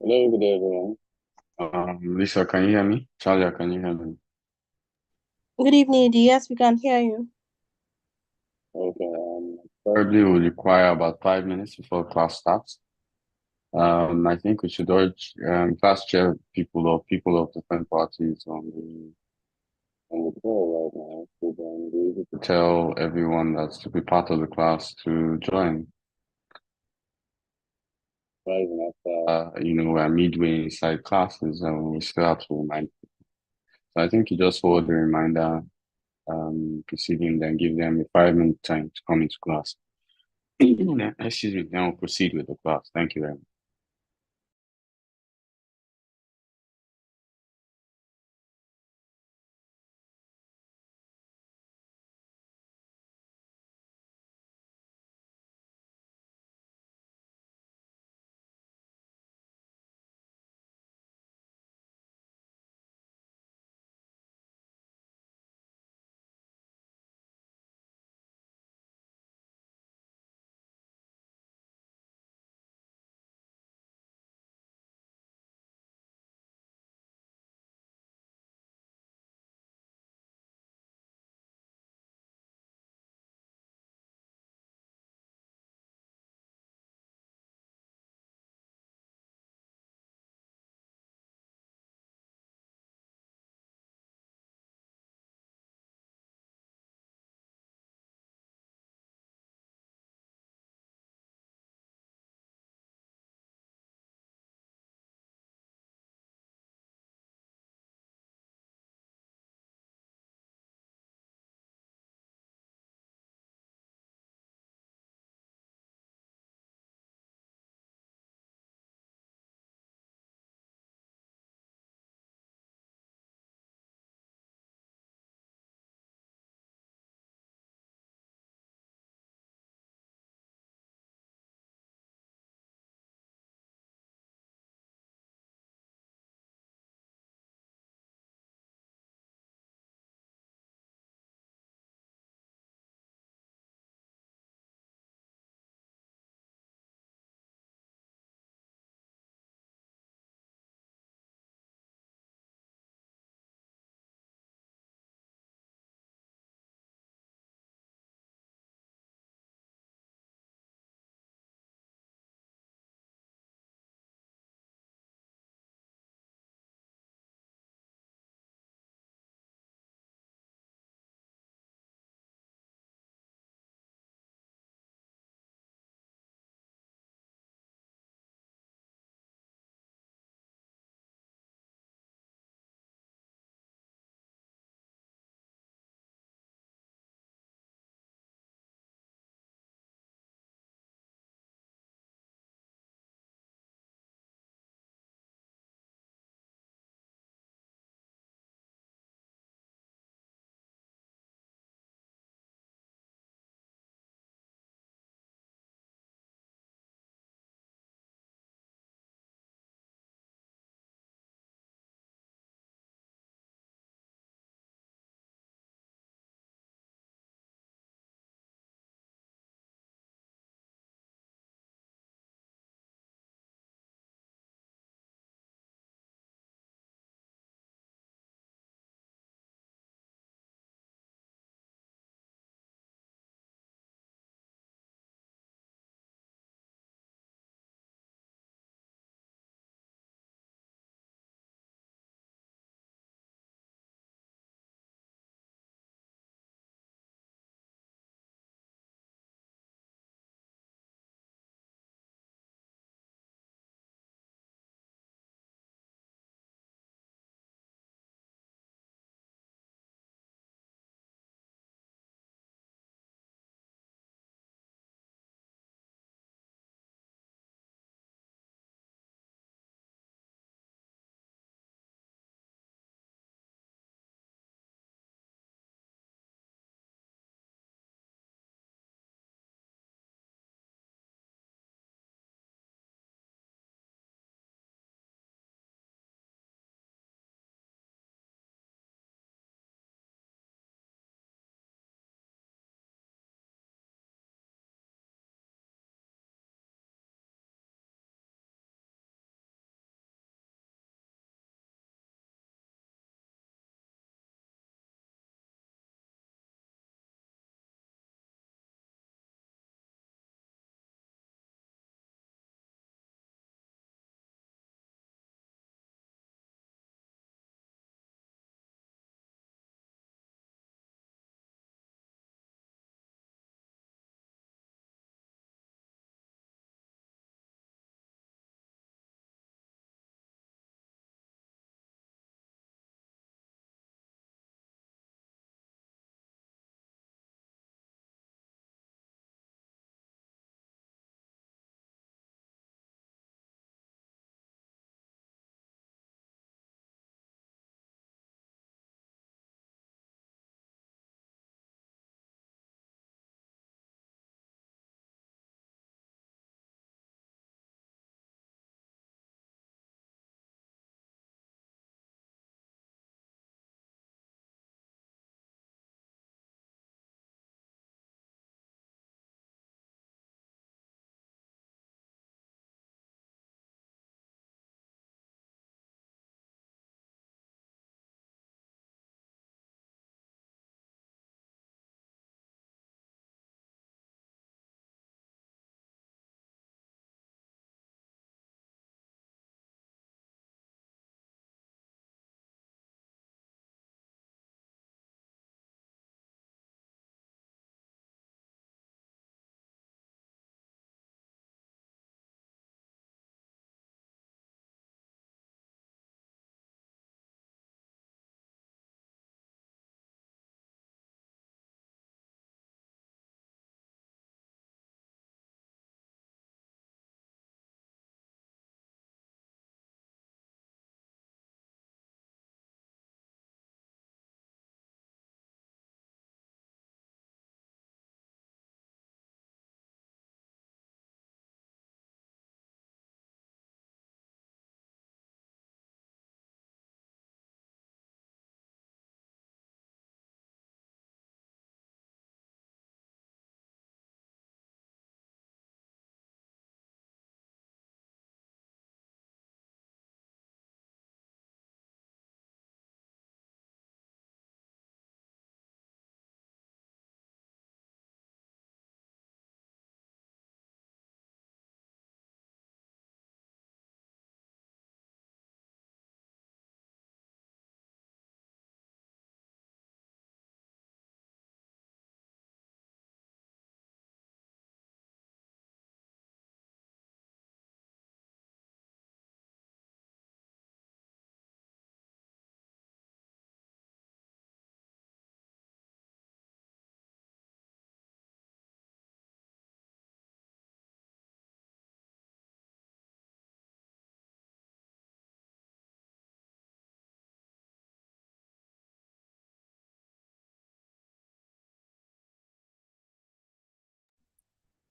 Hello, good day, everyone. Lisa, can you hear me? Charlie, can you hear me? Good evening, Eddie. Yes, we can hear you. Okay, probably will require about 5 minutes before class starts. I think we should urge class chair people of different parties on the call right now to then be able to tell everyone that's to be part of the class to join. Right, and after, we're midway inside classes and we still have to remind. So I think you just forward the reminder preceding, then give them a 5 minute time to come into class. Excuse me, then we'll proceed with the class. Thank you very much.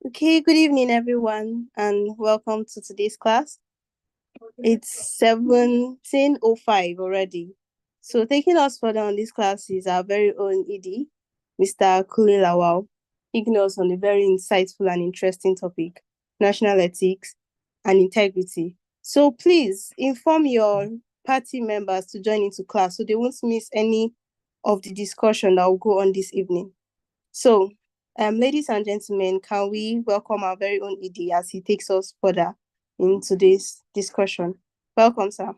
Okay, good evening, everyone, and welcome to today's class. It's 17:05 already. So, taking us further on this class is our very own ED, Mr. Kule Lawal, taking us on a very insightful and interesting topic, national ethics and integrity. So, please inform your party members to join into class so they won't miss any of the discussion that will go on this evening. So, ladies and gentlemen, can we welcome our very own ED as he takes us further in today's discussion? Welcome, sir.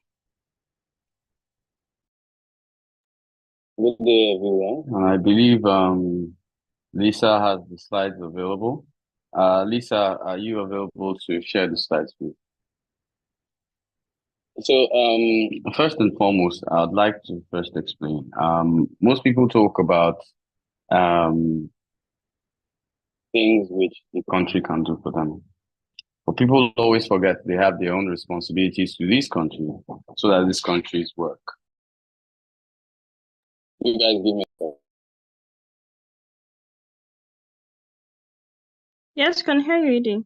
Good day, everyone. And I believe Lisa has the slides available. Lisa, are you available to share the slides, please? So, first and foremost, I'd like to first explain. Most people talk about things which the country can do for them. But people always forget they have their own responsibilities to this country so that this country's work. You guys give me a call. Yes, can hear you, ED.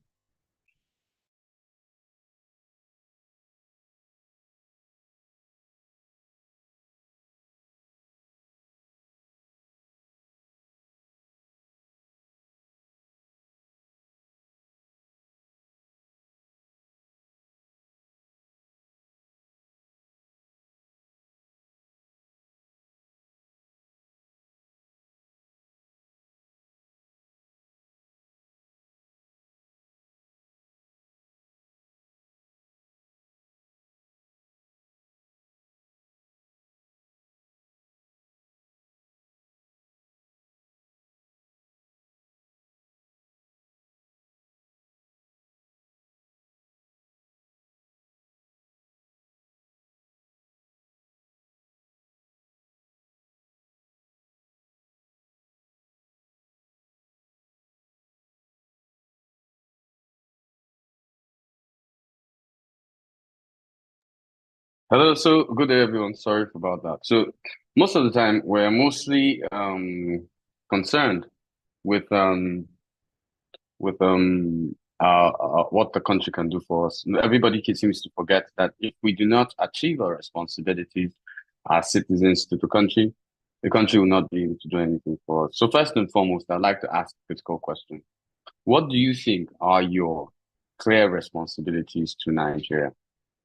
Hello, so good day, everyone. Sorry about that. So most of the time, we're mostly concerned with what the country can do for us. Everybody seems to forget that if we do not achieve our responsibilities as citizens to the country will not be able to do anything for us. So first and foremost, I'd like to ask a critical question. What do you think are your clear responsibilities to Nigeria?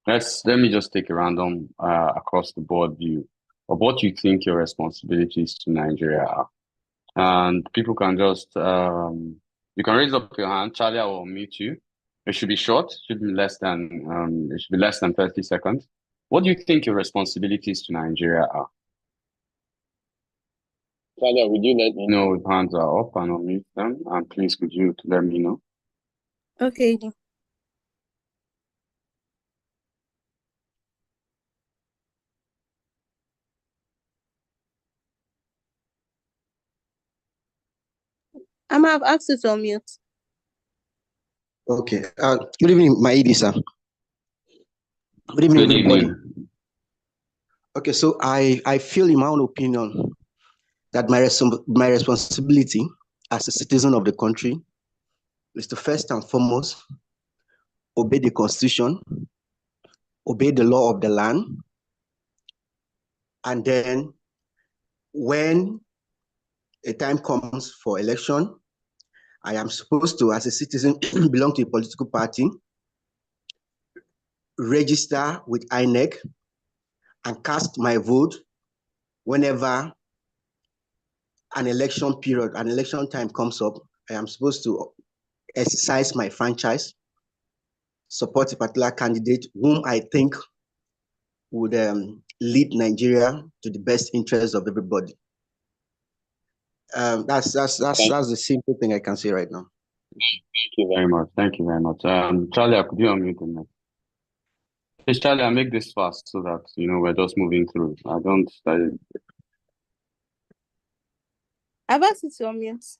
Let me just take a random across the board view of what you think your responsibilities to Nigeria are. And people can just you can raise up your hand. Charlie, I will mute you. It should be short, it should be less than 30 seconds. What do you think your responsibilities to Nigeria are? Charlie, would you let me know if hands are up and unmute them? And please could you let me know? Okay, ED. I've asked you to unmute. Okay. Good evening, my ED, sir. Good evening, Good everybody. evening. Okay, so I feel, in my own opinion, that my responsibility as a citizen of the country is to first and foremost obey the Constitution, obey the law of the land, and then when a time comes for election, I am supposed to, as a citizen, belong to a political party, register with INEC, and cast my vote whenever an election time comes up. I am supposed to exercise my franchise, support a particular candidate whom I think would lead Nigeria to the best interest of everybody. That's the simple thing I can say right now. Thank you very much. Thank you very much. Charlie, could you unmute the mic? Please, Charlie, I'll make this fast so that we're just moving through. I've asked you to unmute.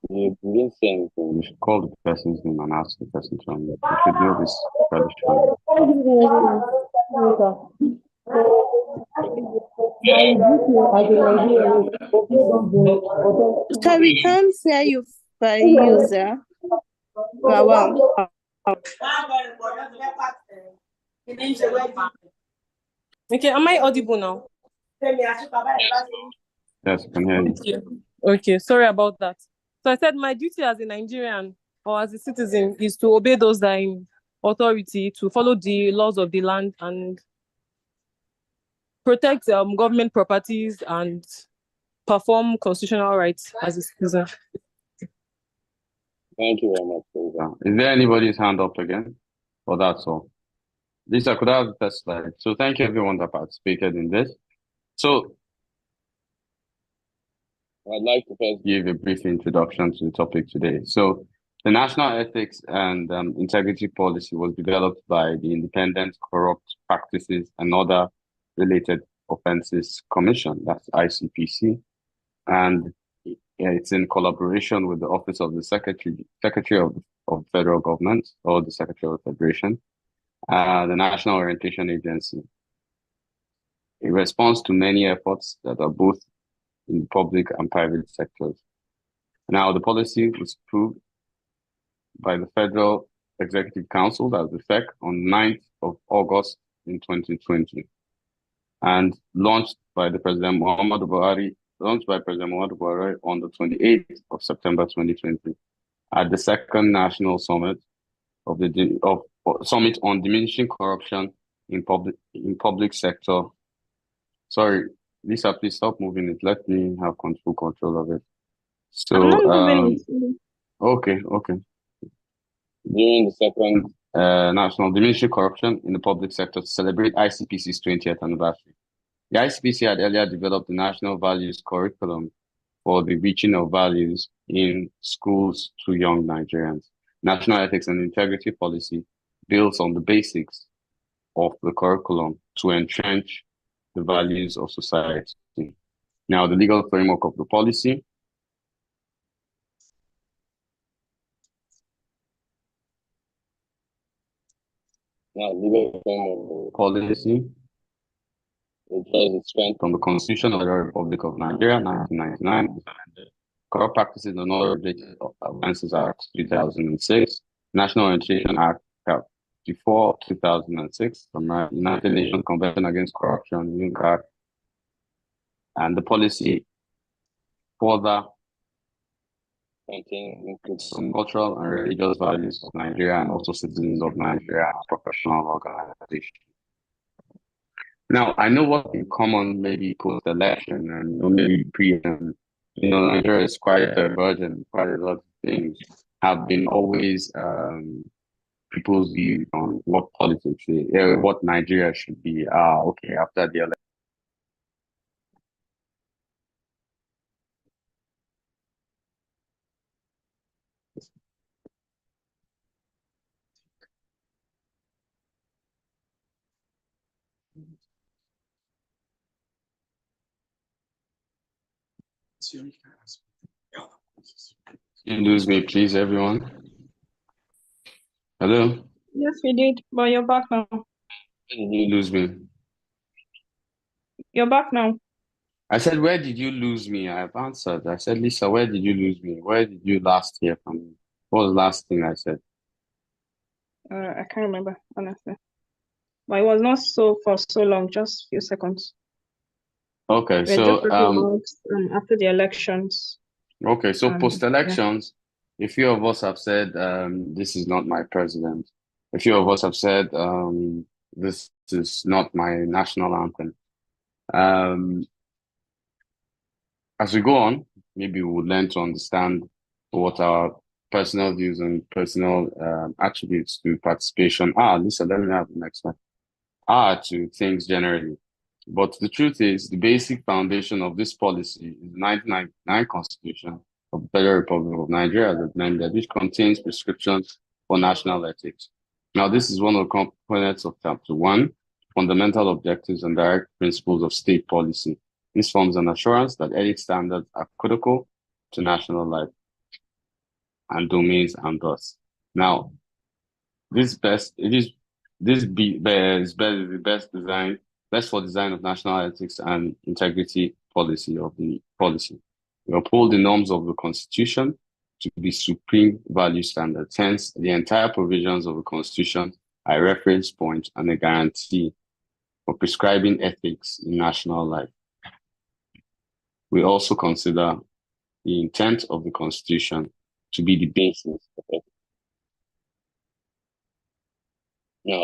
You didn't say anything. You should call the person's name and ask the person to unmute. You should know this tradition. Sorry, we can't hear you, user. Lawal. Okay, am I audible now? Yes, I can hear you. Okay. Okay, sorry about that. So I said my duty as a Nigerian or as a citizen is to obey those that are in authority, to follow the laws of the land and protect government properties and perform constitutional rights as a citizen. Thank you very much, Lisa. Is there anybody's hand up again? Or that's all? Lisa, could I have the first slide? So thank you everyone that participated in this. So I'd like to first give a brief introduction to the topic today. So the National Ethics and Integrity Policy was developed by the Independent Corrupt Practices and Other Related Offences Commission, that's ICPC. And it's in collaboration with the Office of the Secretary of Federal Government, or the Secretary of the Federation, the National Orientation Agency. It responds to many efforts that are both in the public and private sectors. Now, the policy was approved by the Federal Executive Council, that's the FEC, on 9th of August in 2020, and launched by President Muhammadu Buhari on the 28th of September 2020 at the second national summit of the Summit on Diminishing Corruption in Public Sector. Sorry, Lisa, please stop moving it. Let me have full control of it. So, I'm not moving it. Okay. During the second National Diminishing Corruption in the Public Sector to celebrate ICPC's 20th anniversary. The ICPC had earlier developed the National Values Curriculum for the reaching of values in schools to young Nigerians. National Ethics and Integrity Policy builds on the basics of the curriculum to entrench the values of society. Now, the legal framework of the policy. Now, legal framework of the policy. It draws its strength from the Constitution of the Republic of Nigeria, 1999, Corrupt Practices and Other Related Offences Act, 2006, National Orientation Act, 54, 2006, from the United Nations Convention Against Corruption, UNCAC, and the policy further includes some cultural and religious values of Nigeria and also citizens of Nigeria and professional organizations. Now, I know what in common maybe post-election and maybe pre, Nigeria is quite divergent, quite a lot of things have been always people's view on what politics is, what Nigeria should be. Okay, after the election. You lose me, please, everyone. Hello? Yes, we did, but you're back now. Where did you lose me? You're back now. I said, where did you lose me? I've answered. I said, Lisa, where did you lose me? Where did you last hear from me? What was the last thing I said? I can't remember, honestly. But it was not for so long, just a few seconds. Okay, We're just talking about after the elections. Okay, so post-elections, a few of us have said, this is not my president. A few of us have said, this is not my national anthem. As we go on, maybe we would learn to understand what our personal views and personal attributes to participation are. Lisa, let me have the next one. Are to things generally. But the truth is, the basic foundation of this policy is the 1999 Constitution of the Federal Republic of Nigeria, as amended, which contains prescriptions for national ethics. Now, this is one of the components of Chapter 1, Fundamental Objectives and Direct Principles of State Policy. This forms an assurance that ethics standards are critical to national life and domains and thus. Now, best for design of national ethics and integrity policy of the policy. We uphold the norms of the Constitution to be supreme value standards. Hence, the entire provisions of the Constitution are a reference point and a guarantee for prescribing ethics in national life. We also consider the intent of the Constitution to be the basis of ethics. Now,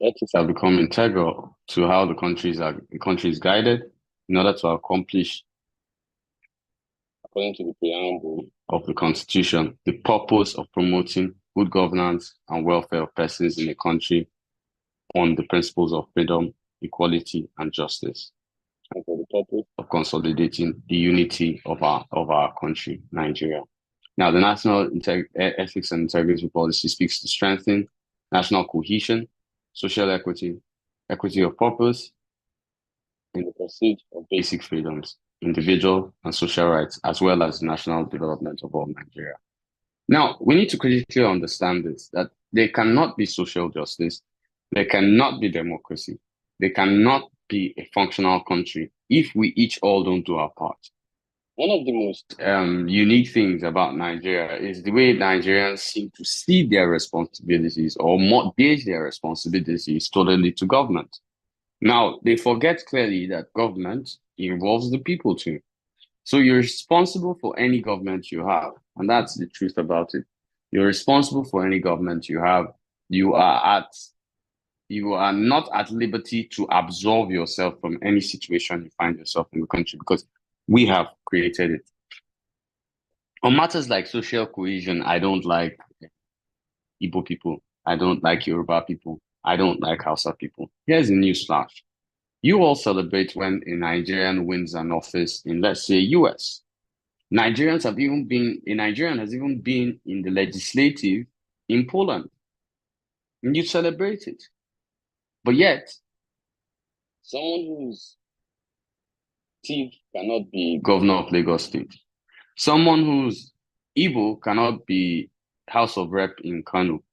ethics have become integral to how the country is guided in order to accomplish, according to the preamble of the Constitution, the purpose of promoting good governance and welfare of persons in a country on the principles of freedom, equality, and justice, and for the purpose of consolidating the unity of our country, Nigeria. Now, the National Ethics and Integrity Policy speaks to strengthen national cohesion, social equity, equity of purpose, in the pursuit of basic freedoms, individual and social rights, as well as national development of all Nigeria. Now, we need to critically understand this, that there cannot be social justice, there cannot be democracy, there cannot be a functional country if we each all don't do our part. One of the most unique things about Nigeria is the way Nigerians seem to see their responsibilities or mortgage their responsibilities totally to government. Now, they forget clearly that government involves the people too. So you're responsible for any government you have, and that's the truth about it. You're responsible for any government you have. You are not at liberty to absolve yourself from any situation you find yourself in the country because we have created it. On matters like social cohesion, I don't like Igbo people. I don't like Yoruba people. I don't like Hausa people. Here's a news flash. You all celebrate when a Nigerian wins an office in, let's say, US. A Nigerian has even been in the legislative in Poland. And you celebrate it. But yet, someone who's Steve cannot be governor of Lagos State. Someone who's Igbo cannot be House of Rep in Kano.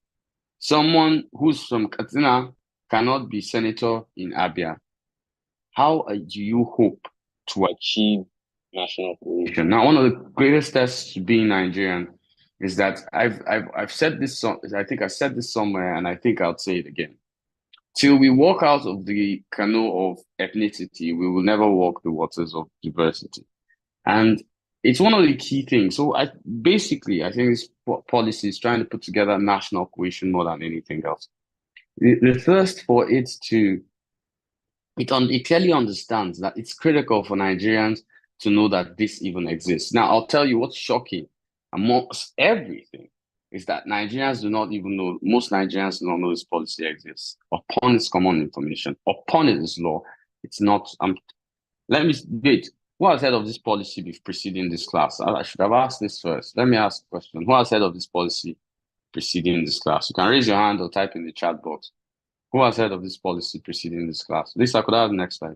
Someone who's from Katsina cannot be senator in Abia. How do you hope to achieve national cohesion? Now, one of the greatest tests to being Nigerian is that I've said this. I think I said this somewhere, and I think I'll say it again. Till we walk out of the canoe of ethnicity, we will never walk the waters of diversity. And it's one of the key things. So I think this policy is trying to put together national cohesion more than anything else. The thirst for it clearly understands that it's critical for Nigerians to know that this even exists. Now, I'll tell you what's shocking amongst everything is that Nigerians do not even know, most Nigerians do not know this policy exists. Upon its common information, upon its law, it's not, let me wait. Who has heard of this policy preceding this class? I should have asked this first. Let me ask the question. Who has heard of this policy preceding this class? You can raise your hand or type in the chat box. Who has heard of this policy preceding this class? Lisa, could I have the next slide?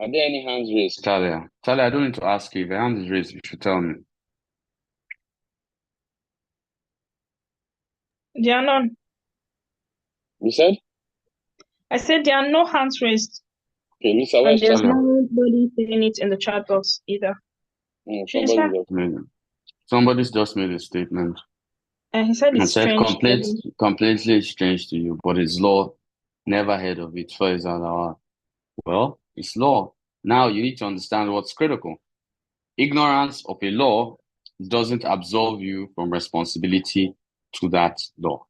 Are there any hands raised? Talia, I don't need to ask you. If a hand is raised, you should tell me. There are none. You said? I said there are no hands raised. Okay, Lisa, And where's there's Talia? nobody saying it in the chat box either. Somebody's just made a statement. And he said it's strange. Completely strange to you, but it's law. Never heard of it. Well, it's law. Now you need to understand what's critical. Ignorance of a law doesn't absolve you from responsibility to that law.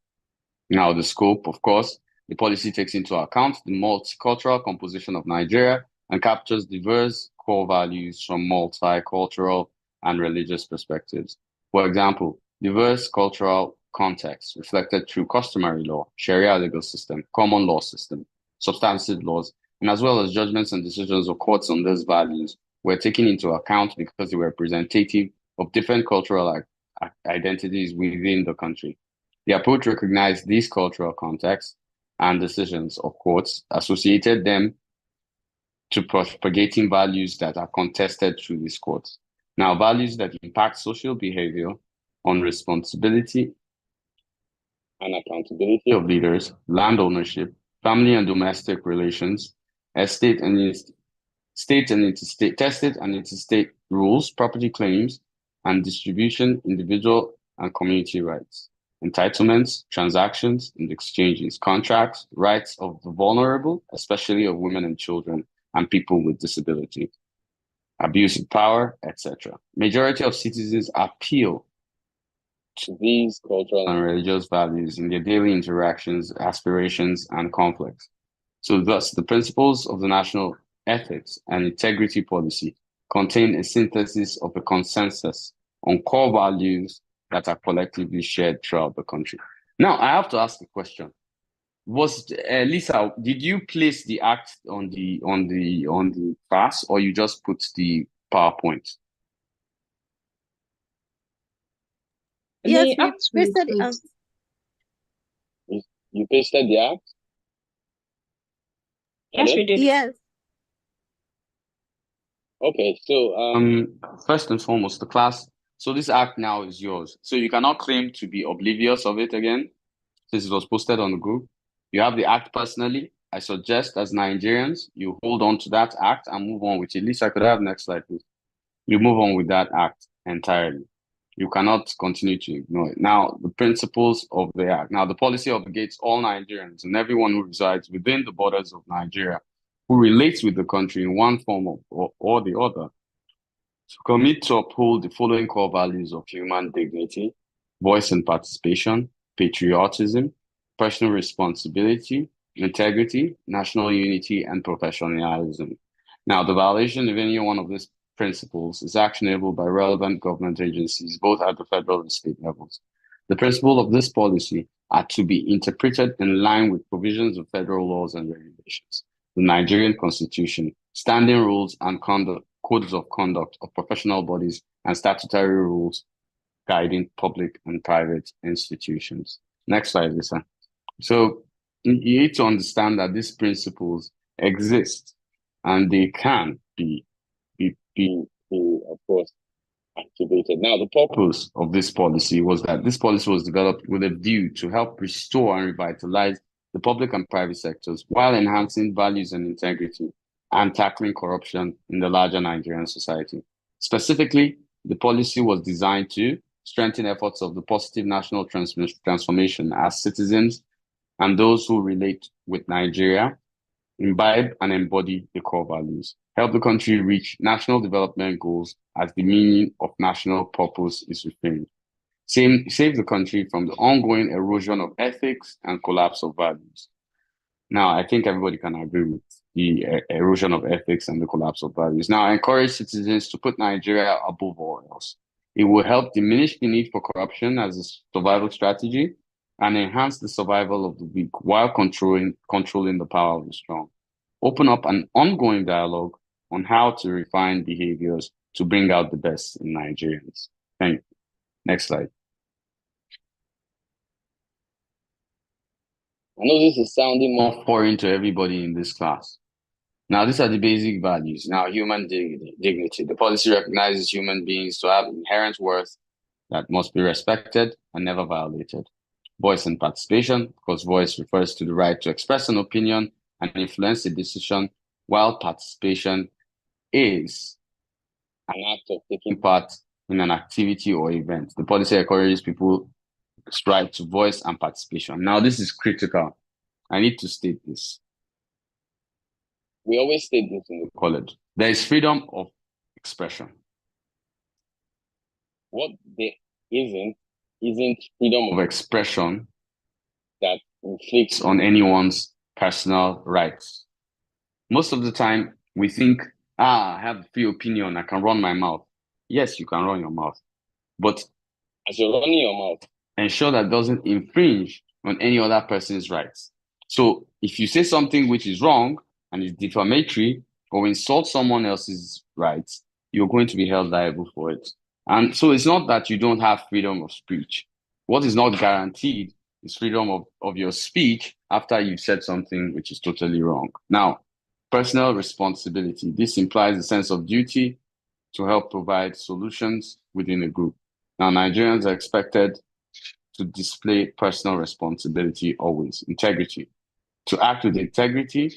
Now, the scope, of course, the policy takes into account the multicultural composition of Nigeria and captures diverse core values from multicultural and religious perspectives. For example, diverse cultural contexts reflected through customary law, Sharia legal system, common law system, substantive laws, and as well as judgments and decisions of courts on these values were taken into account because they were representative of different cultural identities within the country. The approach recognized these cultural contexts and decisions of courts, associated them to propagating values that are contested through these courts. Now, values that impact social behavior on responsibility and accountability of leaders, land ownership, family and domestic relations, estate and state and interstate, tested and interstate rules, property claims, and distribution, individual and community rights, entitlements, transactions and exchanges, contracts, rights of the vulnerable, especially of women and children and people with disability, abuse of power, etc. Majority of citizens appeal to these cultural and religious values in their daily interactions, aspirations, and conflicts. So thus, the principles of the national ethics and integrity policy contain a synthesis of a consensus on core values that are collectively shared throughout the country. Now, I have to ask a question. Was Lisa, did you place the act on the class, or you just put the PowerPoint? Yes, The we act we pasted it. placed. You pasted the act? Yes, we did. Yes. Okay, so first and foremost, the class. So this act now is yours. So you cannot claim to be oblivious of it again, since it was posted on the group. You have the act personally. I suggest as Nigerians, you hold on to that act and move on with it. At least I could have next slide, please. You move on with that act entirely. You cannot continue to ignore it. Now, the principles of the act. Now, the policy obligates all Nigerians and everyone who resides within the borders of Nigeria who relates with the country in one form or the other to commit to uphold the following core values of human dignity, voice and participation, patriotism, personal responsibility, integrity, national unity, and professionalism. Now, the violation of any one of these principles is actionable by relevant government agencies, both at the federal and state levels. The principles of this policy are to be interpreted in line with provisions of federal laws and regulations, the Nigerian Constitution, standing rules and codes of conduct of professional bodies, and statutory rules guiding public and private institutions. Next slide, Lisa. So you need to understand that these principles exist and they can be of course, activated. Now, the purpose of this policy was that this policy was developed with a view to help restore and revitalize the public and private sectors while enhancing values and integrity and tackling corruption in the larger Nigerian society. Specifically, the policy was designed to strengthen efforts of the positive national transformation as citizens and those who relate with Nigeria imbibe and embody the core values, help the country reach national development goals as the meaning of national purpose is reframed, save the country from the ongoing erosion of ethics and collapse of values. Now, I think everybody can agree with the erosion of ethics and the collapse of values. Now, I encourage citizens to put Nigeria above all else. It will help diminish the need for corruption as a survival strategy and enhance the survival of the weak while controlling the power of the strong. Open up an ongoing dialogue on how to refine behaviors to bring out the best in Nigerians. Thank you. Next slide. I know this is sounding more foreign to everybody in this class. Now, these are the basic values. Now, human dignity. The policy recognizes human beings to have inherent worth that must be respected and never violated. Voice and participation, because voice refers to the right to express an opinion and influence a decision, while participation is an act of taking part in an activity or event. The policy encourages people's right to voice and participation. Now, this is critical. I need to state this. We always state this in the college. There is freedom of expression. What there isn't freedom of expression that inflicts on anyone's personal rights. Most of the time, we think, I have a free opinion, I can run my mouth. Yes, you can run your mouth. But as you're running your mouth, ensure that doesn't infringe on any other person's rights. So if you say something which is wrong and is defamatory or insult someone else's rights, you're going to be held liable for it. And so it's not that you don't have freedom of speech. What is not guaranteed is freedom of your speech after you've said something which is totally wrong. Now, personal responsibility. This implies a sense of duty to help provide solutions within a group. Now, Nigerians are expected to display personal responsibility always, integrity, to act with integrity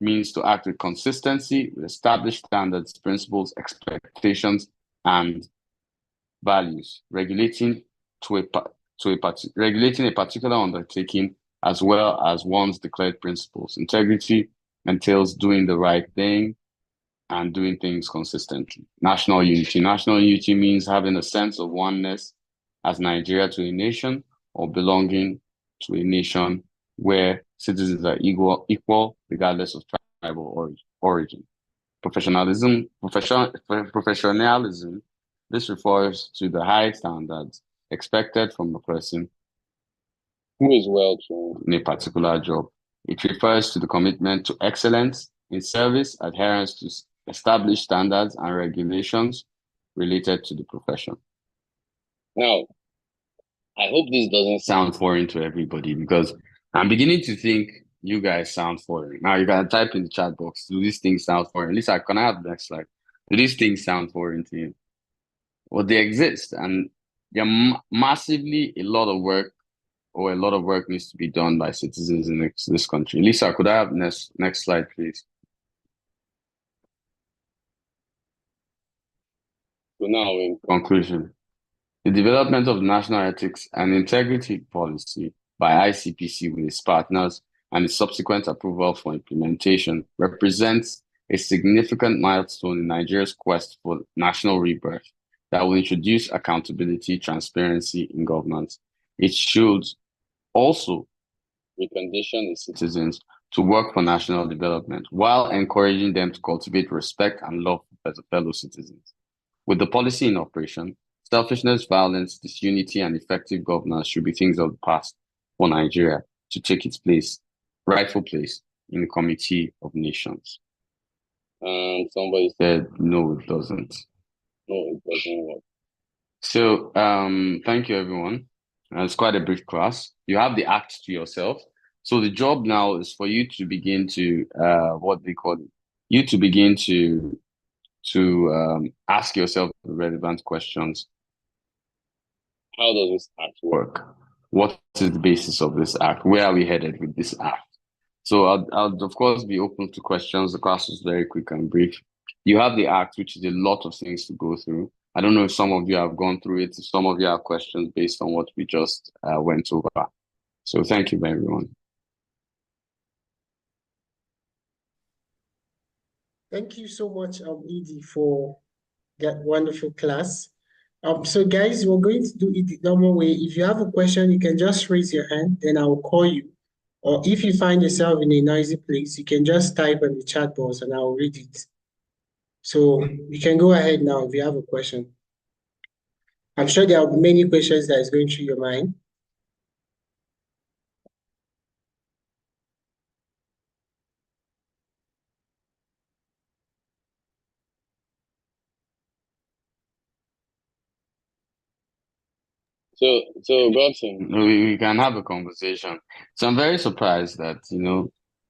means to act with consistency, with established standards, principles, expectations, and values, regulating regulating a particular undertaking as well as one's declared principles. Integrity entails doing the right thing and doing things consistently. National unity. National unity means having a sense of oneness as Nigeria to a nation or belonging to a nation where citizens are equal regardless of tribal origin. Professionalism. This refers to the high standards expected from a person who is well trained in a particular job. It refers to the commitment to excellence in service, adherence to established standards and regulations related to the profession. Now, I hope this doesn't sound foreign to everybody because I'm beginning to think you guys sound foreign. Now you can type in the chat box, do these things sound foreign? At least I can have the next slide. Do these things sound foreign to you? Well, they exist and they're massively a lot of work needs to be done by citizens in this country. Lisa, could I have next slide, please? So now, in conclusion, the development of national ethics and integrity policy by ICPC with its partners and its subsequent approval for implementation represents a significant milestone in Nigeria's quest for national rebirth that will introduce accountability, transparency in governance. It should also recondition its citizens to work for national development while encouraging them to cultivate respect and love for fellow citizens. With the policy in operation, selfishness, violence, disunity, and effective governance should be things of the past for Nigeria to take its rightful place in the Committee of Nations. And somebody said, no, it doesn't. No, it doesn't work. So, thank you, everyone. It's quite a brief class. You have the act to yourself. So the job now is for you to begin to, you to begin to ask yourself the relevant questions. How does this act work? What is the basis of this act? Where are we headed with this act? So I'll of course be open to questions. The class is very quick and brief. You have the act, which is a lot of things to go through. I don't know if some of you have gone through it, if some of you have questions based on what we just went over. So thank you, everyone. Thank you so much, Edie, for that wonderful class. So guys, we're going to do it the normal way. If you have a question, you can just raise your hand, then I will call you. Or if you find yourself in a noisy place, you can just type in the chat box and I'll read it. So you can go ahead now if you have a question. I'm sure there are many questions that is going through your mind. So Godson, we can have a conversation. So I'm very surprised that,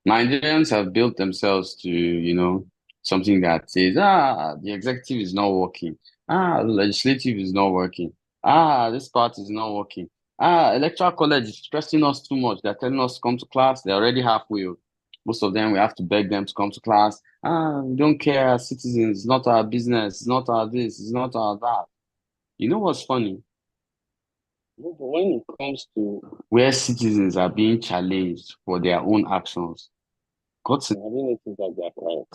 Nigerians have built themselves to, something that says, the executive is not working. The legislative is not working. This part is not working. Electoral college is stressing us too much. They're telling us to come to class. They're already halfway. Most of them, we have to beg them to come to class. We don't care as citizens. It's not our business. It's not our this. It's not our that. You know what's funny? But when it comes to where citizens are being challenged for their own actions, Godson, I didn't think that they're quiet.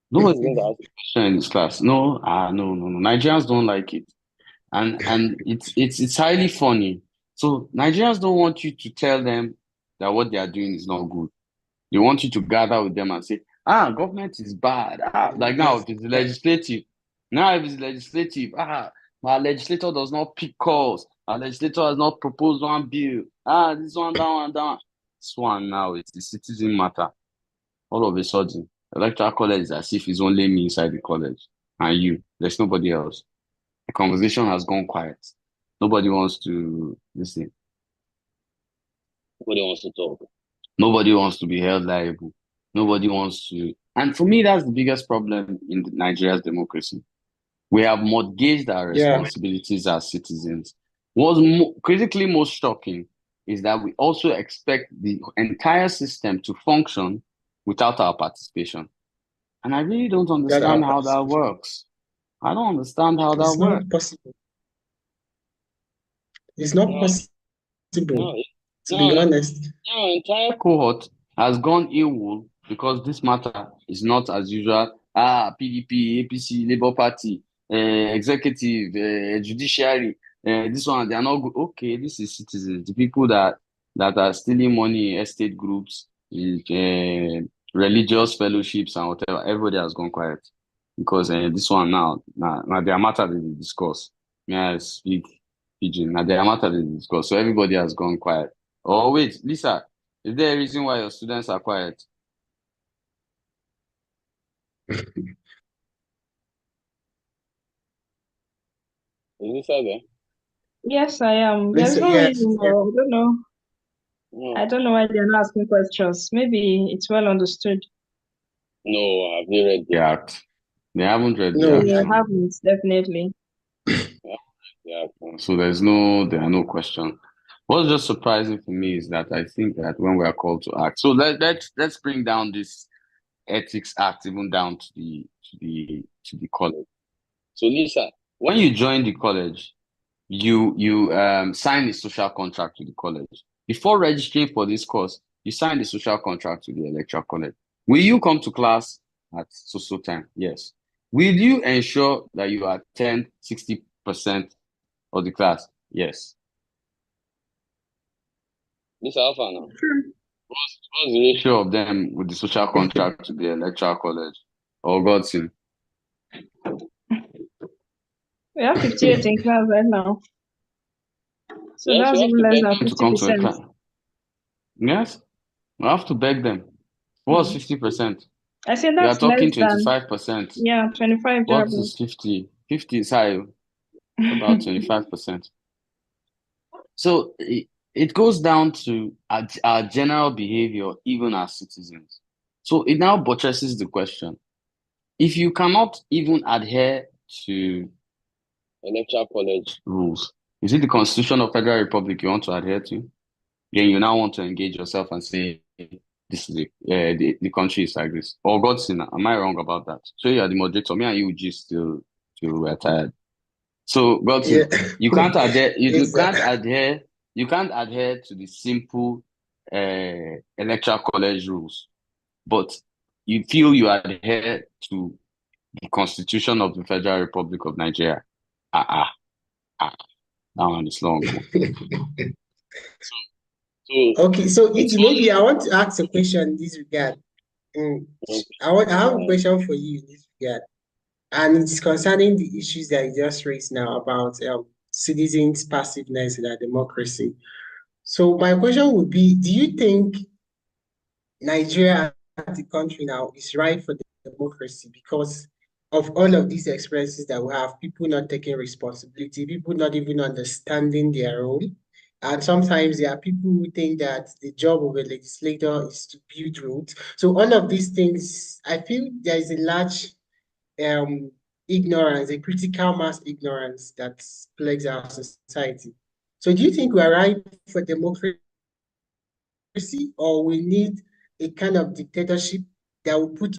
Nobody's going to ask a question in this class. No, no. Nigerians don't like it. And it's highly funny. So Nigerians don't want you to tell them that what they are doing is not good. They want you to gather with them and say, government is bad. Like now, if it's legislative. Now, if it's legislative, my legislator does not pick calls. Our legislator has not proposed one bill. This one, that one, that one. This one now, it's the citizen matter. All of a sudden, electoral college is as if it's only me inside the college and you. There's nobody else. The conversation has gone quiet. Nobody wants to listen. Nobody wants to talk. Nobody wants to be held liable. Nobody wants to. And for me, that's the biggest problem in Nigeria's democracy. We have mortgaged our responsibilities as citizens. What's critically most shocking is that we also expect the entire system to function without our participation. And I really don't Without understand our how that participation. works. I don't understand how that It's works. not possible. It's not No, possible, no, to be no, honest. our entire cohort has gone AWOL because this matter is not as usual. PDP, APC, Labour Party, executive, judiciary, this one, they are not good. Okay, this is citizens, the people that are stealing money in estate groups, religious fellowships and whatever. Everybody has gone quiet because this one now their matter they dey discuss. May I speak pidgin? Now their matter they dey discuss. So everybody has gone quiet. Oh, wait, Lisa, is there a reason why your students are quiet? Is Lisa there? Yes, I am. There's Lisa, no yes, reason. yeah. I don't know. No, I don't know why they're not asking questions. Maybe it's well understood. no, have they read the act? They haven't read the No, act They now. haven't, definitely. They haven't read the act now. So there are no questions. What's just surprising for me is that I think that when we are called to act, so let's bring down this ethics act even down to the college. So Lisa, when you join the college, you sign a social contract with the college. Before registering for this course, you sign the social contract with the electoral college. Will you come to class at so time? Yes. Will you ensure that you attend 60% of the class? Yes. This alpha now. What's the ratio of them with the social contract to the electoral college? Or Godson? We have 58 in class right now. So Yes, that's you have even to less beg than them to come to a 50%. class. Yes, you have to beg them. What's 50%? I said You are that's less talking than, 25%. yeah, 25 What thereabouts. is 50? 50 is high, about 25%. So it goes down to our general behavior, even as citizens. So it now buttresses the question. If you cannot even adhere to electoral college rules, is it the Constitution of Federal Republic you want to adhere to? Then you now want to engage yourself and say, this is the country is like this. Or Godson, am I wrong about that? So you are the moderator. Me and you just till we're tired. So yeah. Godson, you can't adhere. You Yes, sir. can't adhere. You can't adhere to the simple electoral college rules, but you feel you adhere to the Constitution of the Federal Republic of Nigeria. Ah ah ah. That one is long. So Okay, so it's maybe I want to ask a question in this regard. I have a question for you in this regard, and it's concerning the issues that you just raised now about citizens' passiveness in our democracy. So my question would be, do you think Nigeria as a country now is right for democracy because of all of these experiences that we have, people not taking responsibility, people not even understanding their role. And sometimes there are people who think that the job of a legislator is to build roads. So all of these things, I feel there is a large ignorance, a critical mass ignorance that plagues our society. So do you think we are right for democracy, or we need a kind of dictatorship that will put